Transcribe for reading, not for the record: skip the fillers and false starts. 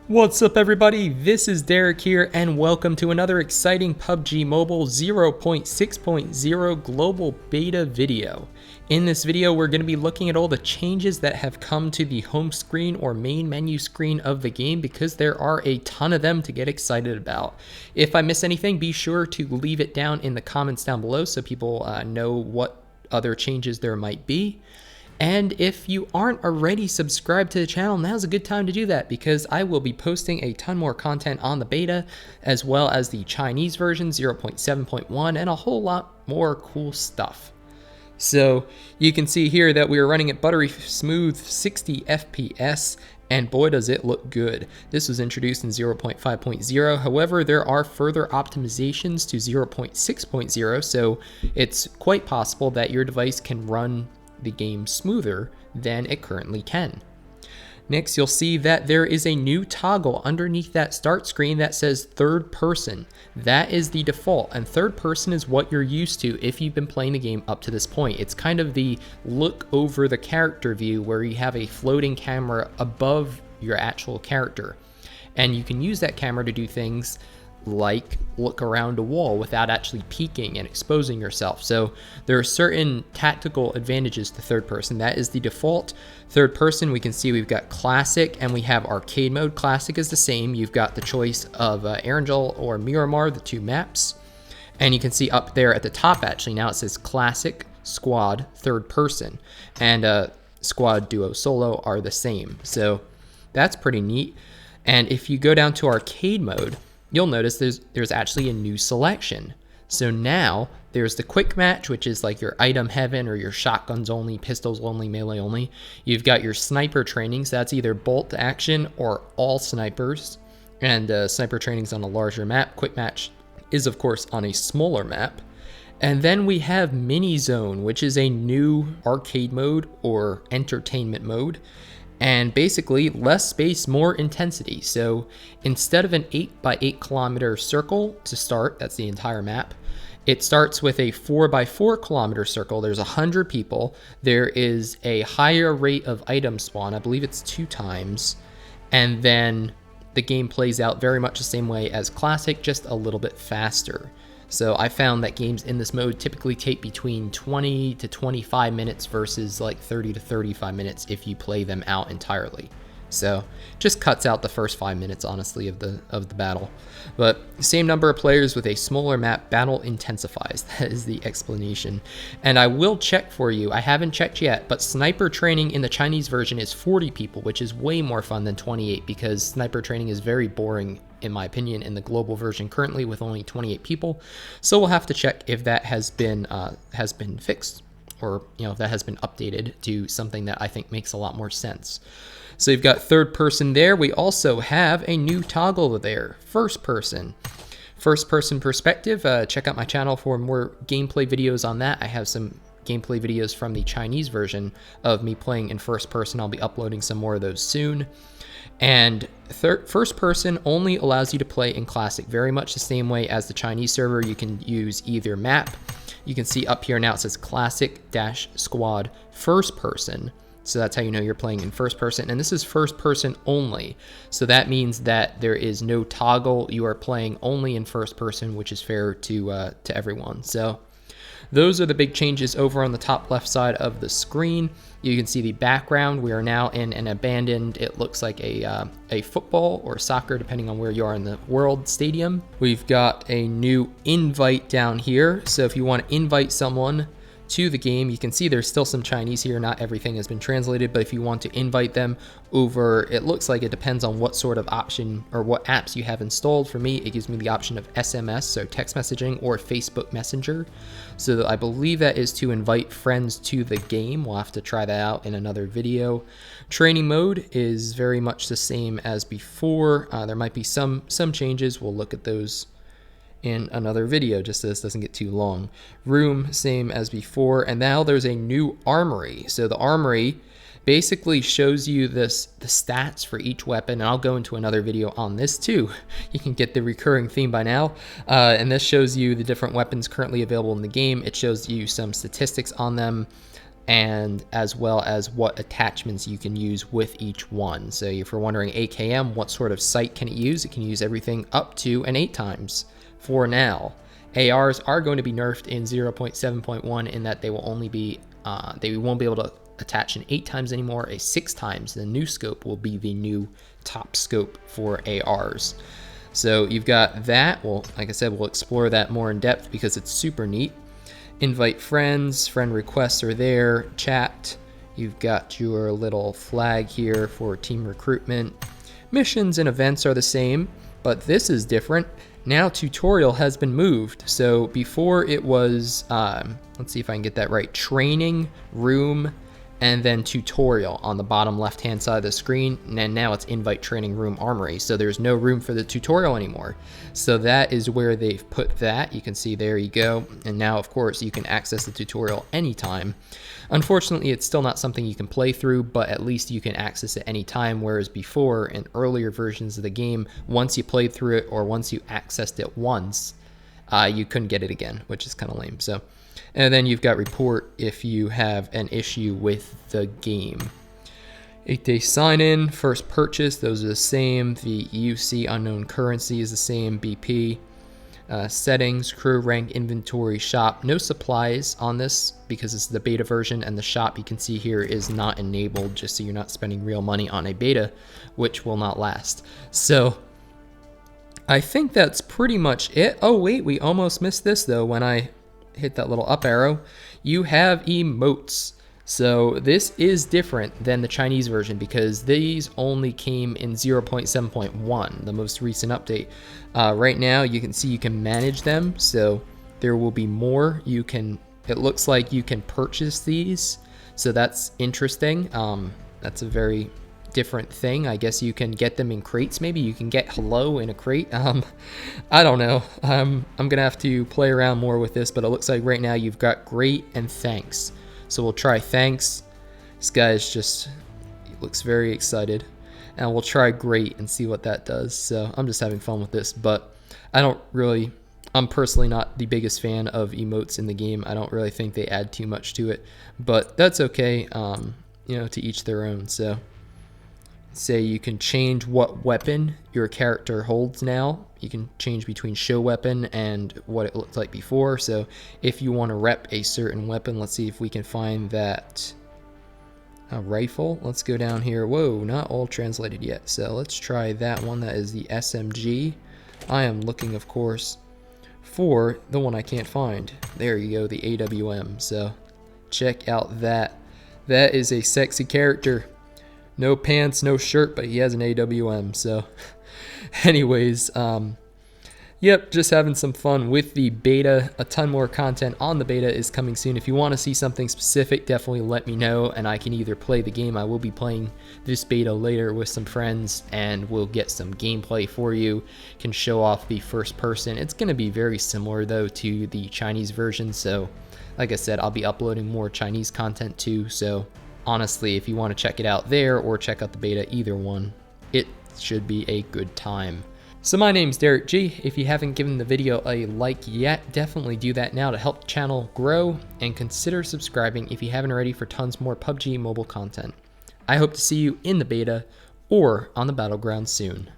What's up everybody, this is Derek here and welcome to another exciting PUBG Mobile 0.6.0 global beta video. In this video we're going to be looking at all the changes that have come to the home screen or main menu screen of the game because there are a ton of them to get excited about. If I miss anything, be sure to leave it down in the comments down below so people know what other changes there might be. And if you aren't already subscribed to the channel, now's a good time to do that because I will be posting a ton more content on the beta, as well as the Chinese version 0.7.1 and a whole lot more cool stuff. So you can see here that we are running at buttery smooth 60 FPS, and boy does it look good. This was introduced in 0.5.0, however there are further optimizations to 0.6.0, so it's quite possible that your device can run the game smoother than it currently can. Next, you'll see that there is a new toggle underneath that start screen that says third person. That is the default, and third person is what you're used to if you've been playing the game up to this point. It's kind of the look over the character view where you have a floating camera above your actual character, and you can use that camera to do things like look around a wall without actually peeking and exposing yourself. So there are certain tactical advantages to third person. That is the default third person. We can see we've got classic and we have arcade mode. Classic is the same. You've got the choice of Erangel or Miramar, the two maps. And you can see up there at the top, actually now it says classic, squad, third person, and squad, duo, solo are the same. So that's pretty neat. And if you go down to arcade mode, you'll notice there's actually a new selection. So now there's the quick match, which is like your item heaven or your shotguns only, pistols only, melee only. You've got your sniper training, so that's either bolt action or all snipers. And sniper training's on a larger map. Quick match is of course on a smaller map. And then we have mini zone, which is a new arcade mode or entertainment mode. And basically less space, more intensity. So instead of an 8x8 kilometer circle to start, that's the entire map, it starts with a 4x4 kilometer circle. There's 100 people. There is a higher rate of item spawn. I believe it's 2 times. And then the game plays out very much the same way as classic, just a little bit faster. So I found that games in this mode typically take between 20 to 25 minutes versus like 30 to 35 minutes if you play them out entirely. So just cuts out the first 5 minutes, honestly, of the battle. But same number of players with a smaller map, battle intensifies. That is the explanation. And I will check for you. I haven't checked yet, but sniper training in the Chinese version is 40 people, which is way more fun than 28 because sniper training is very boring, in my opinion, in the global version currently with only 28 people. So we'll have to check if that has been fixed, or if that has been updated to something that I think makes a lot more sense. So you've got third person there. We also have a new toggle there, first person. First person perspective, check out my channel for more gameplay videos on that. I have some gameplay videos from the Chinese version of me playing in first person. I'll be uploading some more of those soon. And first person only allows you to play in classic, very much the same way as the Chinese server. You can use either map. You can see up here now it says classic-squad first person. So that's how you know you're playing in first person. And this is first person only. So that means that there is no toggle. You are playing only in first person, which is fair to everyone. So those are the big changes over on the top left side of the screen. You can see the background. We are now in an abandoned, it looks like a football or soccer, depending on where you are in the world, stadium. We've got a new invite down here. So if you want to invite someone to the game, you can see there's still some Chinese here. Not everything has been translated, but if you want to invite them over, it looks like it depends on what sort of option or what apps you have installed. For me, it gives me the option of SMS, so text messaging, or Facebook Messenger. So I believe that is to invite friends to the game. We'll have to try that out in another video. Training mode is very much the same as before. There might be some changes. We'll look at those in another video, just so this doesn't get too long. Room, same as before, and now there's a new armory. So the armory basically shows you the stats for each weapon, and I'll go into another video on this too. You can get the recurring theme by now. And this shows you the different weapons currently available in the game. It shows you some statistics on them. and as well as what attachments you can use with each one. So if you're wondering AKM, what sort of sight can it use? It can use everything up to an 8 times for now. ARs are going to be nerfed in 0.7.1 in that they will only be, they won't be able to attach an 8 times anymore, a 6 times. The new scope will be the new top scope for ARs. So you've got that. Well, like I said, we'll explore that more in depth because it's super neat. Invite friends, friend requests are there, chat. You've got your little flag here for team recruitment. Missions and events are the same, but this is different. Now tutorial has been moved. So before it was, let's see if I can get that right, training, room, and then tutorial on the bottom left hand side of the screen, and now it's invite training room armory. So there's no room for the tutorial anymore. So that is where they've put that. You can see there you go. And now of course you can access the tutorial anytime. Unfortunately, it's still not something you can play through, but at least you can access it anytime, whereas before in earlier versions of the game, once you played through it or once you accessed it once, you couldn't get it again, which is kind of lame. So, and then you've got report if you have an issue with the game. 8-day sign-in, first purchase, those are the same. The UC unknown currency is the same. BP. Settings, crew, rank, inventory, shop. No supplies on this because it's the beta version, and the shop you can see here is not enabled, just so you're not spending real money on a beta, which will not last. So I think that's pretty much it. Oh wait, we almost missed this though when I hit that little up arrow. You have emotes. So this is different than the Chinese version because these only came in 0.7.1, the most recent update. Right now you can see you can manage them, so there will be more. You can, it looks like you can purchase these, so that's interesting. That's a very different thing. I guess you can get them in crates. Maybe you can get hello in a crate. I don't know. I'm gonna have to play around more with this, but it looks like right now you've got great and thanks. So we'll try thanks. This guy is just, he looks very excited. And we'll try great and see what that does. So I'm just having fun with this, but I'm personally not the biggest fan of emotes in the game. I don't really think they add too much to it, but that's okay. You know, to each their own. So say you can change what weapon your character holds now. You can change between show weapon and what it looked like before. So if you want to rep a certain weapon, let's see if we can find that rifle. Let's go down here. Whoa, not all translated yet. So let's try that one. That is the SMG. I am looking, of course, for the one I can't find. There you go, the AWM. So check out that. That is a sexy character. No pants, no shirt, but he has an AWM. So anyways, yep, just having some fun with the beta. A ton more content on the beta is coming soon. If you want to see something specific, definitely let me know, and I can either play the game. I will be playing this beta later with some friends, and we'll get some gameplay for you. Can show off the first person. It's going to be very similar, though, to the Chinese version. So, like I said, I'll be uploading more Chinese content, too. So, honestly, if you want to check it out there or check out the beta, either one, it should be a good time. So my name's Derek G. If you haven't given the video a like yet, definitely do that now to help the channel grow, and consider subscribing if you haven't already for tons more PUBG Mobile content. I hope to see you in the beta or on the battleground soon.